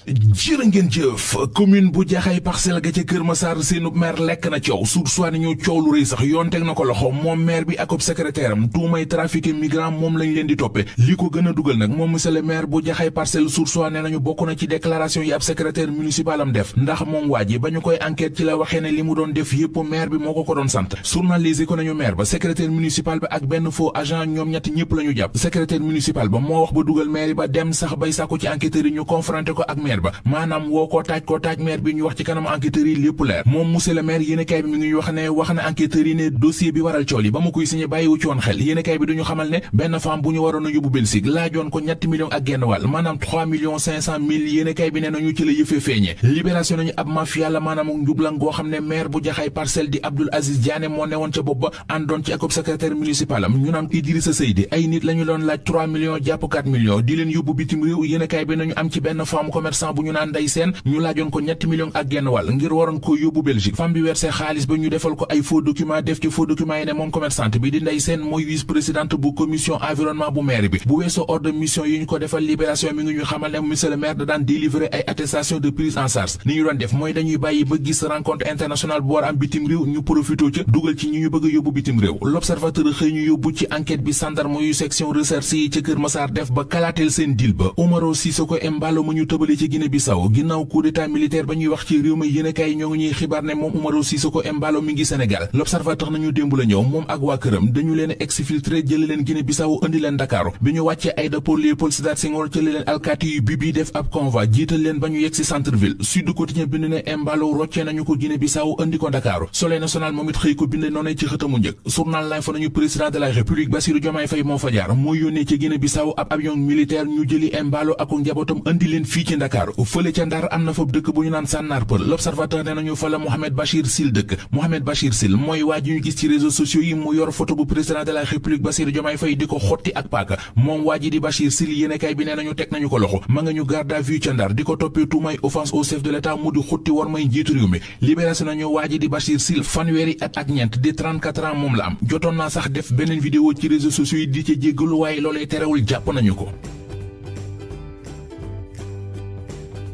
jërë ngeen jëf commune bu Jaxaay Parcelles ga ca Kër Massar seenu maire lekk na coow soit nañu coow lu rëy sax yoon teg na ko loxo moom maire bi ak ab secrétaire am tuumay trafiqué migrant moom lañ leen di toppe li ko gën a dugal nag moom monsieur le maire bu Jaxaay Parcelles soit ne nañu bokk na ci déclaration yi ab secrétaire municipal am def ndax moom waa ji ba ñu koy enquête ci la waxee ne li mu doon def yépp maire bi moo ko doon sant journalisé ko nañu maire ba secrétaire municipal ba ak benn faux agent ñoom ñett ñëpp la ñu jàpp secrétaire municipal ba moo wax ba dugal maire ba dem sax bay sàkku ci enquêteurs yi ñu confronté ko ak maire ba maanaam woo koo taaj maire bi ñu wax ci kanam enquêteurs yi lépp leer moom monsieur le maire yéenekaay bi mi ngi wax na enquêteurs yi ne dossier bi waral cool yi ba mu koy signé bàyyiwu ci woon xel yéenekaay bi duñu xamal ne benn femme bu ñu waroon a yóbbu Belgique laajoon ko ñetti millions ak genn wàll maanaam 3 millions 500 mille yéenekaay bi ne nañu ci la yëfee feeñee libération nañu ab mafia la maanaam njublan goo xam ne maire bu Jaxaay Parcelles di Abdoul Aziz Diané moo newoon ca bopp ba àndoon ci ak secrétaire municipal am ñu naan Idrissa Seydi ay nit lañu doon laaj 3 millions jàpp 4 millions di leen yóbbu bitim réew yéenekaay bi nañu am ci benn femme commerçant bu ñu naan Ndey Seen ñu laajoon ko ñetti millions ak genn wàll ngir waroon ko yóbbu Belgique femme bi versé xaalis ba ñu defal ko ay faux document def ci faux document yi ne moom commerçante bi di Ndey Seen mooy vice présidente bu commission environnement bu maire bi bu weesoo ordre de mission yi ñu ko defal libération mi ngi ñu xamal ne monsieur le maire da daan délivrer ay attestation de prise en charge ni ñu doon def mooy dañuy bàyyi ba gis rencontre internationale bu war am bitim réew ñu profité ca dugal ci ñi ñu bëgg a yóbbu bitim réew l'observateur xëy ñu yóbbu ci enquête bi gendarme yu section recherche yi ca Kër Massar def ba kalaateel seen deal ba Umaro Sissoco Embalo mu ñu tëbale ci Guinée Bissau ginnaaw coup d'état militaire ba ñuy wax ci réew mi yéenekaay ñoo ngi ñuy xibaar ne moom Umaro Sissoco Embalo mi ngi Sénégal l'observateur nañu démb la ñëw moom ak waa këram dañu leen exfiltré jële leen Guinée Bissau indi leen Dakar bi ñu wàccee aéroport Léopold Sédar Senghor jële leen alkaati yu bi def ab convoi jiital leen ba ñu yegg ci centre ville Sud Quotidien bind ne Embalo roccee nañu ko Guinée Bissau indi ko Dakar Soleil national moom it xëy ko binde noonu ci xëtamu njëkk journal L'Info nañu président de la République Bassirou Diomaye Faye moo fa jaar moo yónnee ci Guinée Bissau ab avion militaire ñu jëli Embalo ak njabootam indi leen fii ci Dakar fële ca Ndar am na fa dëkk bu ñu naan Sànnaar Pël l'observateur ne nañu fa la Mohamed Bachir Sil dëkk Mohamed Bachir Sil mooy waa ji ñu gis ci réseaux sociaux yi mu yor photo bu président de la République Bassirou Diomaye Faye di ko xotti ak paaka moom waa ji di Bachir Sil yéenekaay bi nee nañu teg nañu ko loxo ma nga ñu garde à vue ca Ndar di ko toppee tuumay offense au chef de l'État mu di xotti war may njiitu réew mi libération nañu waa ji di Bachir Sil fanweeri at ak ñeent di 34 ans moom la am jotoon naa sax def beneen vidéo ci réseaux sociaux yi di ca jéggalu waaye loolee terewul jàpp nañu ko